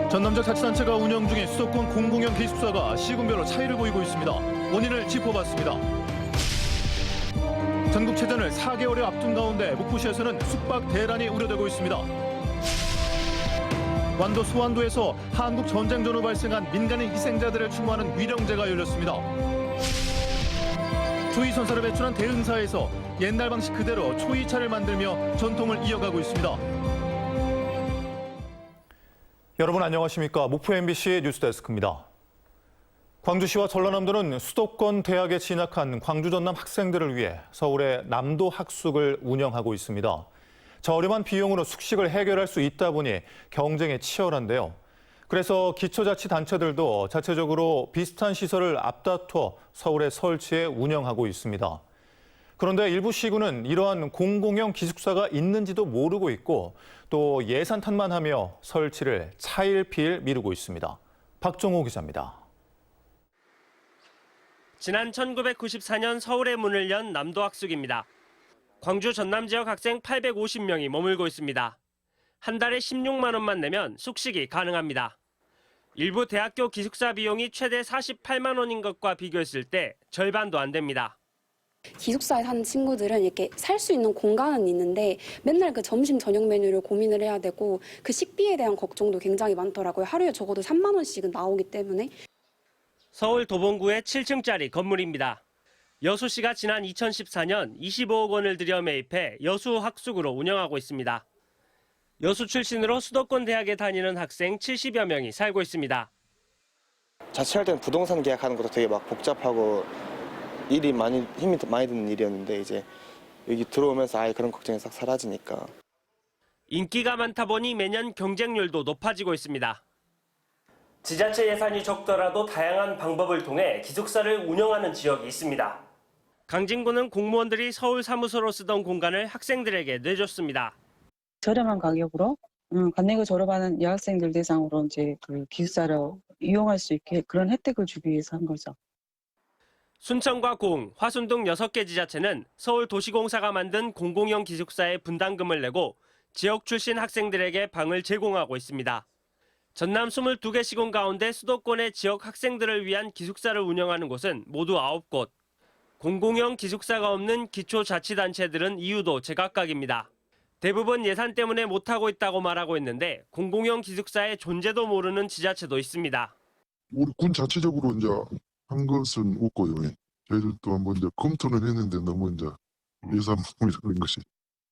전남지역 자치단체가 운영 중인 수도권 공공형 기숙사가 시군별로 차이를 보이고 있습니다. 원인을 짚어봤습니다. 전국체전을 4개월에 앞둔 가운데 목포시에서는 숙박 대란이 우려되고 있습니다. 완도 소환도에서 한국 전쟁 전후 발생한 민간인 희생자들을 추모하는 위령제가 열렸습니다. 초이 선사를 배출한 대흥사에서 옛날 방식 그대로 초이차를 만들며 전통을 이어가고 있습니다. 여러분 안녕하십니까? 목포 MBC 뉴스데스크입니다. 광주시와 전라남도는 수도권 대학에 진학한 광주 전남 학생들을 위해 서울의 남도 학숙을 운영하고 있습니다. 저렴한 비용으로 숙식을 해결할 수 있다 보니 경쟁이 치열한데요. 그래서 기초자치단체들도 자체적으로 비슷한 시설을 앞다퉈 서울에 설치해 운영하고 있습니다. 그런데 일부 시군은 이러한 공공형 기숙사가 있는지도 모르고 있고 또 예산탓만 하며 설치를 차일피일 미루고 있습니다. 박정호 기자입니다. 지난 1994년 서울에 문을 연 남도학숙입니다. 광주 전남 지역 학생 850명이 머물고 있습니다. 한 달에 16만 원만 내면 숙식이 가능합니다. 일부 대학교 기숙사 비용이 최대 48만 원인 것과 비교했을 때 절반도 안 됩니다. 기숙사에 사는 친구들은 이렇게 살 수 있는 공간은 있는데 맨날 그 점심 저녁 메뉴를 고민을 해야 되고 그 식비에 대한 걱정도 굉장히 많더라고요. 하루에 적어도 3만 원씩은 나오기 때문에. 서울 도봉구의 7층짜리 건물입니다. 여수시가 지난 2014년 25억 원을 들여 매입해 여수학숙으로 운영하고 있습니다. 여수 출신으로 수도권 대학에 다니는 학생 70여 명이 살고 있습니다. 자취할 때는 부동산 계약하는 것도 되게 막 복잡하고 힘이 많이 드는 일이었는데 이제 여기 들어오면서 아예 그런 걱정이 싹 사라지니까. 인기가 많다 보니 매년 경쟁률도 높아지고 있습니다. 지자체 예산이 적더라도 다양한 방법을 통해 기숙사를 운영하는 지역이 있습니다. 강진구는 공무원들이 서울 사무소로 쓰던 공간을 학생들에게 내줬습니다. 저렴한 가격으로 관내고 졸업하는 여학생들 대상으로 이제 그 기숙사를 이용할 수 있게 그런 혜택을 주기 위해서 한 거죠. 순천과 고흥, 화순 등 6개 지자체는 서울도시공사가 만든 공공형 기숙사에 분담금을 내고 지역 출신 학생들에게 방을 제공하고 있습니다. 전남 22개 시군 가운데 수도권의 지역 학생들을 위한 기숙사를 운영하는 곳은 모두 9곳. 공공형 기숙사가 없는 기초자치단체들은 이유도 제각각입니다. 대부분 예산 때문에 못하고 있다고 말하고 있는데 공공형 기숙사의 존재도 모르는 지자체도 있습니다. 우리 군 자체적으로 이제 한 것은 없고요. 저희들도 한번 이제 검토는 했는데 너무 이제 예산 부분이라는 것이.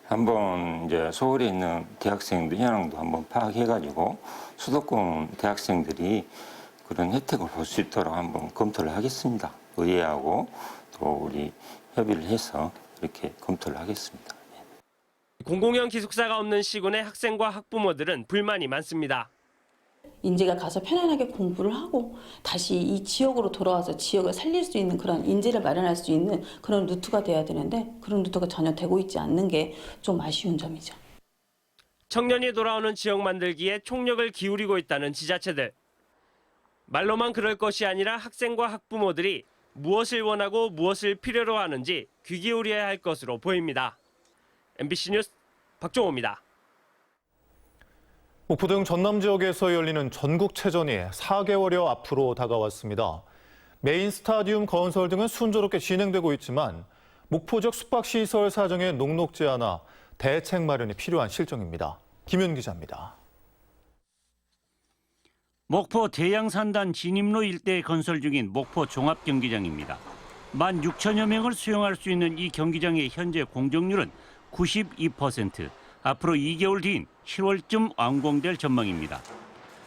한번 이제 서울에 있는 대학생들 현황도 한번 파악해가지고 수도권 대학생들이 그런 혜택을 볼 수 있도록 한번 검토를 하겠습니다. 의회하고 또 우리 협의를 해서 이렇게 검토를 하겠습니다. 공공형 기숙사가 없는 시군의 학생과 학부모들은 불만이 많습니다. 인재가 가서 편안하게 공부를 하고 다시 이 지역으로 돌아와서 지역을 살릴 수 있는 그런 인재를 마련할 수 있는 그런 루트가 돼야 되는데 그런 루트가 전혀 되고 있지 않는 게 좀 아쉬운 점이죠. 청년이 돌아오는 지역 만들기에 총력을 기울이고 있다는 지자체들. 말로만 그럴 것이 아니라 학생과 학부모들이 무엇을 원하고 무엇을 필요로 하는지 귀 기울여야 할 것으로 보입니다. MBC 뉴스 박종호입니다. 목포 등 전남 지역에서 열리는 전국체전이 4개월여 앞으로 다가왔습니다. 메인 스타디움 건설 등은 순조롭게 진행되고 있지만 목포 지역 숙박시설 사정에 녹록지 않아 대책 마련이 필요한 실정입니다. 김윤 기자입니다. 목포 대양산단 진입로 일대에 건설 중인 목포 종합경기장입니다. 16,000여 명을 수용할 수 있는 이 경기장의 현재 공정률은 92%. 앞으로 2개월 뒤인 10월쯤 완공될 전망입니다.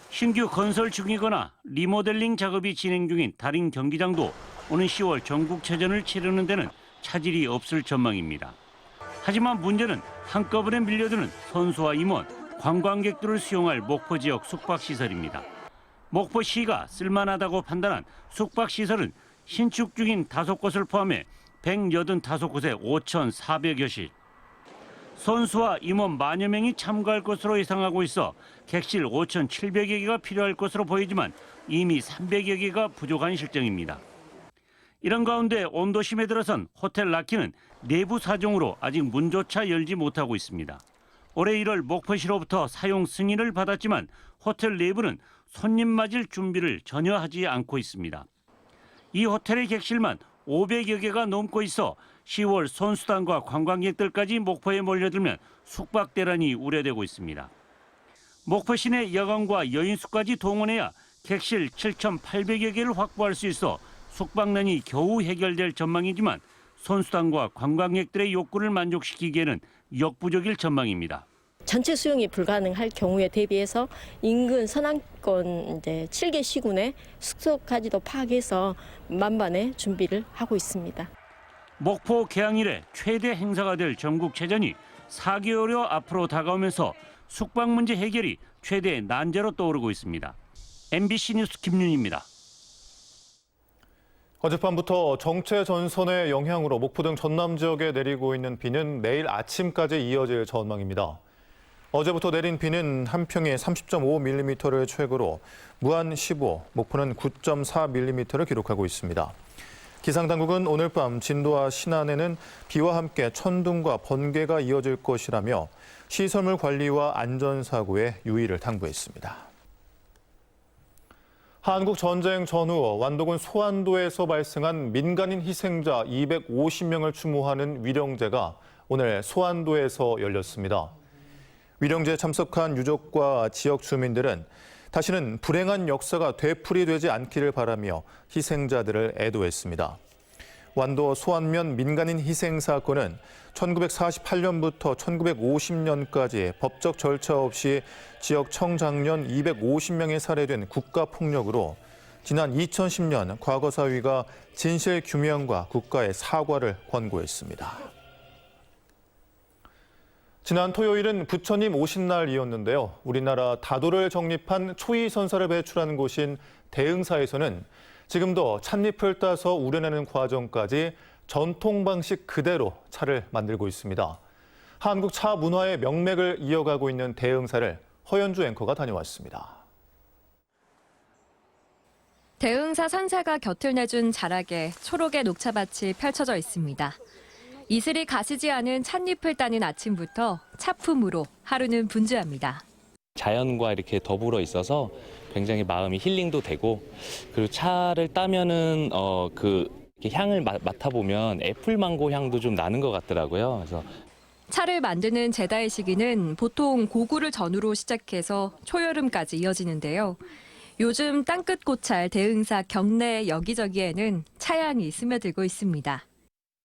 신규 건설 중이거나 리모델링 작업이 진행 중인 다른 경기장도 오는 10월 전국체전을 치르는 데는 차질이 없을 전망입니다. 하지만 문제는 한꺼번에 밀려드는 선수와 임원, 관광객들을 수용할 목포 지역 숙박시설입니다. 목포시가 쓸만하다고 판단한 숙박시설은 신축 중인 5곳을 포함해 185곳에 5,400여실. 선수와 임원 만여 명이 참가할 것으로 예상하고 있어 객실 5,700여 개가 필요할 것으로 보이지만 이미 300여 개가 부족한 실정입니다. 이런 가운데 온도심에 들어선 호텔 라키는 내부 사정으로 아직 문조차 열지 못하고 있습니다. 올해 1월 목포시로부터 사용 승인을 받았지만 호텔 내부는 손님 맞을 준비를 전혀 하지 않고 있습니다. 이 호텔의 객실만 500여 개가 넘고 있어 10월 선수단과 관광객들까지 목포에 몰려들면 숙박 대란이 우려되고 있습니다. 목포 시내 여관과 여인숙까지 동원해야 객실 7,800여 개를 확보할 수 있어 숙박난이 겨우 해결될 전망이지만 선수단과 관광객들의 욕구를 만족시키기에는 역부족일 전망입니다. 전체 수용이 불가능할 경우에 대비해서 인근 서남권 7개 시군의 숙소까지도 파악해서 만반의 준비를 하고 있습니다. 목포 개항 이래 최대 행사가 될 전국체전이 4개월여 앞으로 다가오면서 숙박 문제 해결이 최대 난제로 떠오르고 있습니다. MBC 뉴스 김윤희입니다. 어젯밤부터 정체 전선의 영향으로 목포 등 전남 지역에 내리고 있는 비는 내일 아침까지 이어질 전망입니다. 어제부터 내린 비는 한평이 30.5mm를 최고로 무안 15, 목포는 9.4mm를 기록하고 있습니다. 기상당국은 오늘 밤 진도와 신안에는 비와 함께 천둥과 번개가 이어질 것이라며 시설물 관리와 안전사고에 유의를 당부했습니다. 한국 전쟁 전후 완도군 소안도에서 발생한 민간인 희생자 250명을 추모하는 위령제가 오늘 소안도에서 열렸습니다. 위령제에 참석한 유족과 지역 주민들은 다시는 불행한 역사가 되풀이되지 않기를 바라며 희생자들을 애도했습니다. 완도 소안면 민간인 희생 사건은 1948년부터 1950년까지 법적 절차 없이 지역 청장년 250명이 살해된 국가폭력으로 지난 2010년 과거사위가 진실규명과 국가의 사과를 권고했습니다. 지난 토요일은 부처님 오신 날이었는데요. 우리나라 다도를 정립한 초이선사를 배출하는 곳인 대흥사에서는 지금도 찻잎을 따서 우려내는 과정까지 전통 방식 그대로 차를 만들고 있습니다. 한국 차 문화의 명맥을 이어가고 있는 대흥사를 허연주 앵커가 다녀왔습니다. 대흥사 산사가 곁을 내준 자락에 초록의 녹차밭이 펼쳐져 있습니다. 이슬이 가시지 않은 찻잎을 따는 아침부터 차품으로 하루는 분주합니다. 자연과 이렇게 더불어 있어서 굉장히 마음이 힐링도 되고, 그리고 차를 따면은 이렇게 향을 맡아보면 애플망고 향도 좀 나는 것 같더라고요. 그래서 차를 만드는 제다의 시기는 보통 고구를 전후로 시작해서 초여름까지 이어지는데요. 요즘 땅끝 고찰 대흥사 경내 여기저기에는 차향이 스며들고 있습니다.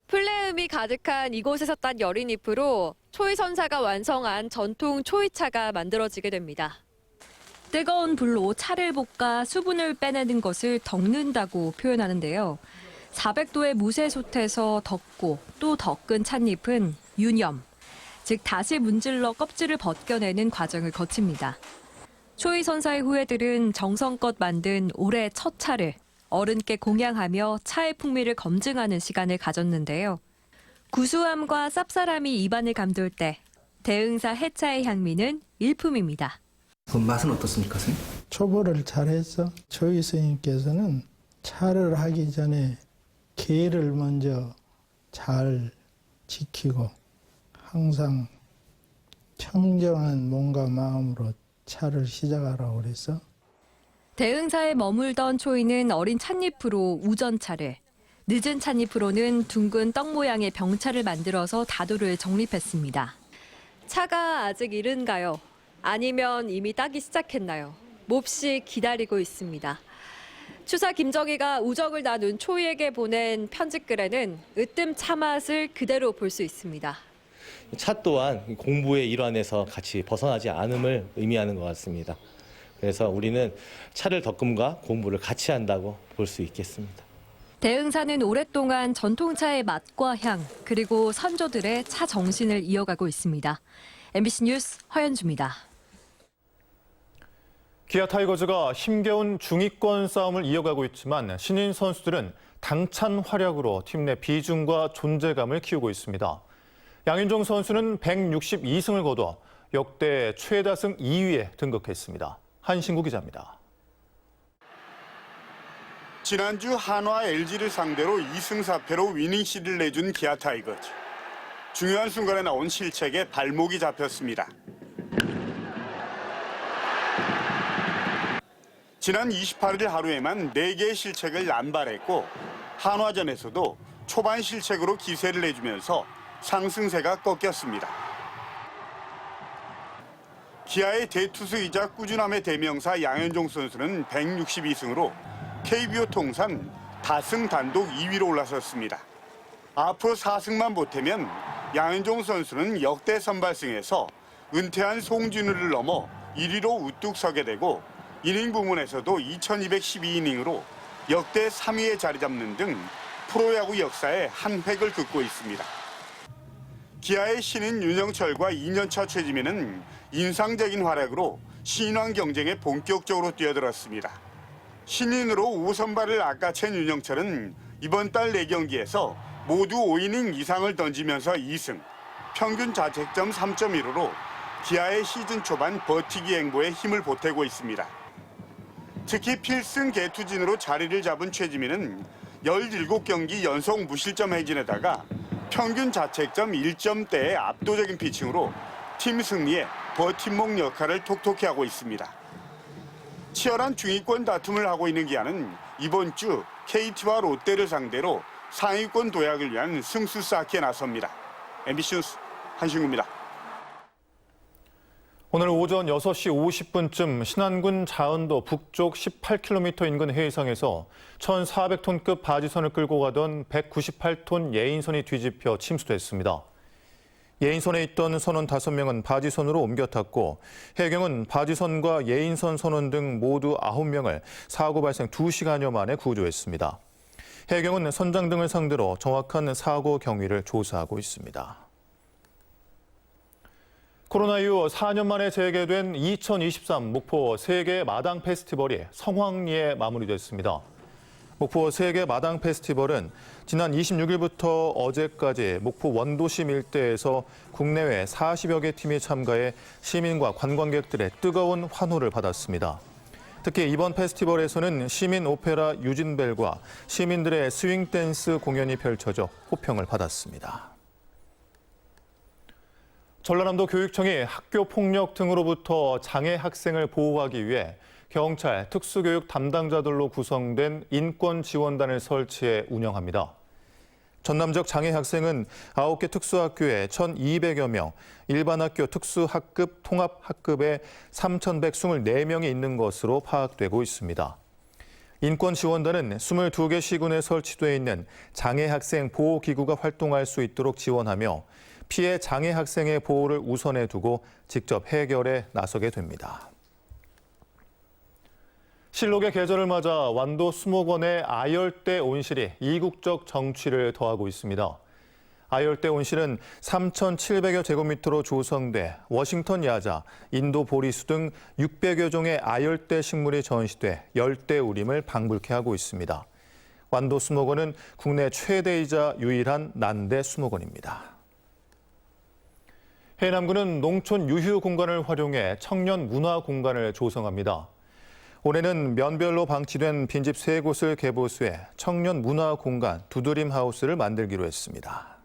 풀내음이 가득한 이곳에서 딴 여린 잎으로 초이선사가 완성한 전통 초이차가 만들어지게 됩니다. 뜨거운 불로 차를 볶아 수분을 빼내는 것을 덮는다고 표현하는데요. 400도의 무쇠솥에서 덮고 또 덮은 찻잎은 유념, 즉 다시 문질러 껍질을 벗겨내는 과정을 거칩니다. 초이선사의 후예들은 정성껏 만든 올해 첫 차를 어른께 공양하며 차의 풍미를 검증하는 시간을 가졌는데요. 구수함과 쌉쌀함이 입안을 감돌 때 대흥사 해차의 향미는 일품입니다. 그 맛은 어떻습니까, 선생님? 초보를 잘해서 조이 스님께서는 차를 하기 전에 계를 먼저 잘 지키고 항상 청정한 몸과 마음으로 차를 시작하라고 그래서 대흥사에 머물던 초이는 어린 찻잎으로 우전차를, 늦은 찻잎으로는 둥근 떡 모양의 병차를 만들어서 다도를 정립했습니다. 차가 아직 이른가요? 아니면 이미 따기 시작했나요? 몹시 기다리고 있습니다. 추사 김정희가 우정을 나눈 초이에게 보낸 편지글에는 으뜸 차 맛을 그대로 볼 수 있습니다. 차 또한 공부의 일환에서 같이 벗어나지 않음을 의미하는 것 같습니다. 그래서 우리는 차를 덕금과 공부를 같이 한다고 볼 수 있겠습니다. 대흥사는 오랫동안 전통차의 맛과 향, 그리고 선조들의 차 정신을 이어가고 있습니다. MBC 뉴스 허연주입니다. 기아 타이거즈가 힘겨운 중위권 싸움을 이어가고 있지만 신인 선수들은 당찬 활약으로 팀 내 비중과 존재감을 키우고 있습니다. 양윤종 선수는 162승을 거둬 역대 최다승 2위에 등극했습니다. 한신구 기자입니다. 지난주 한화 LG를 상대로 2승 4패로 위닝 시리를 내준 기아 타이거즈. 중요한 순간에 나온 실책에 발목이 잡혔습니다. 지난 28일 하루에만 4개의 실책을 남발했고 한화전에서도 초반 실책으로 기세를 내주면서 상승세가 꺾였습니다. 기아의 대투수이자 꾸준함의 대명사 양현종 선수는 162승으로 KBO 통산 다승 단독 2위로 올라섰습니다. 앞으로 4승만 보태면 양현종 선수는 역대 선발승에서 은퇴한 송진우를 넘어 1위로 우뚝 서게 되고 이닝 부문에서도 2212이닝으로 역대 3위에 자리 잡는 등 프로야구 역사에 한 획을 긋고 있습니다. 기아의 신인 윤영철과 2년차 최지민은 인상적인 활약으로 신인왕 경쟁에 본격적으로 뛰어들었습니다. 신인으로 5선발을 아까챈 윤영철은 이번 달 4경기에서 모두 5이닝 이상을 던지면서 2승, 평균 자책점 3.15로 기아의 시즌 초반 버티기 행보에 힘을 보태고 있습니다. 특히 필승 개투진으로 자리를 잡은 최지민은 17경기 연속 무실점 행진에다가 평균 자책점 1점대의 압도적인 피칭으로 팀 승리에 버팀목 역할을 톡톡히 하고 있습니다. 치열한 중위권 다툼을 하고 있는 기아는 이번 주 KT와 롯데를 상대로 상위권 도약을 위한 승수 쌓기에 나섭니다. MBC 뉴스 한신구입니다. 오늘 오전 6시 50분쯤 신안군 자은도 북쪽 18km 인근 해의성에서 1,400톤급 바지선을 끌고 가던 198톤 예인선이 뒤집혀 침수됐습니다. 예인선에 있던 선원 5명은 바지선으로 옮겨 탔고 해경은 바지선과 예인선 선원 등 모두 9명을 사고 발생 2시간여 만에 구조했습니다. 해경은 선장 등을 상대로 정확한 사고 경위를 조사하고 있습니다. 코로나 이후 4년 만에 재개된 2023 목포 세계 마당 페스티벌이 성황리에 마무리됐습니다. 목포 세계 마당 페스티벌은 지난 26일부터 어제까지 목포 원도심 일대에서 국내외 40여 개 팀이 참가해 시민과 관광객들의 뜨거운 환호를 받았습니다. 특히 이번 페스티벌에서는 시민 오페라 유진벨과 시민들의 스윙 댄스 공연이 펼쳐져 호평을 받았습니다. 전라남도 교육청이 학교 폭력 등으로부터 장애 학생을 보호하기 위해 경찰, 특수교육 담당자들로 구성된 인권지원단을 설치해 운영합니다. 전남적 장애 학생은 9개 특수학교에 1,200여 명, 일반학교 특수학급, 통합학급에 3,124명이 있는 것으로 파악되고 있습니다. 인권지원단은 22개 시군에 설치돼 있는 장애 학생 보호기구가 활동할 수 있도록 지원하며 피해 장애 학생의 보호를 우선에 두고 직접 해결에 나서게 됩니다. 실록의 계절을 맞아 완도 수목원의 아열대 온실이 이국적 정취를 더하고 있습니다. 아열대 온실은 3,700여 제곱미터로 조성돼 워싱턴 야자, 인도 보리수 등 600여 종의 아열대 식물이 전시돼 열대우림을 방불케 하고 있습니다. 완도 수목원은 국내 최대이자 유일한 난대 수목원입니다. 해남군은 농촌 유휴 공간을 활용해 청년 문화 공간을 조성합니다. 올해는 면별로 방치된 빈집 3곳을 개보수해 청년 문화 공간 두드림 하우스를 만들기로 했습니다.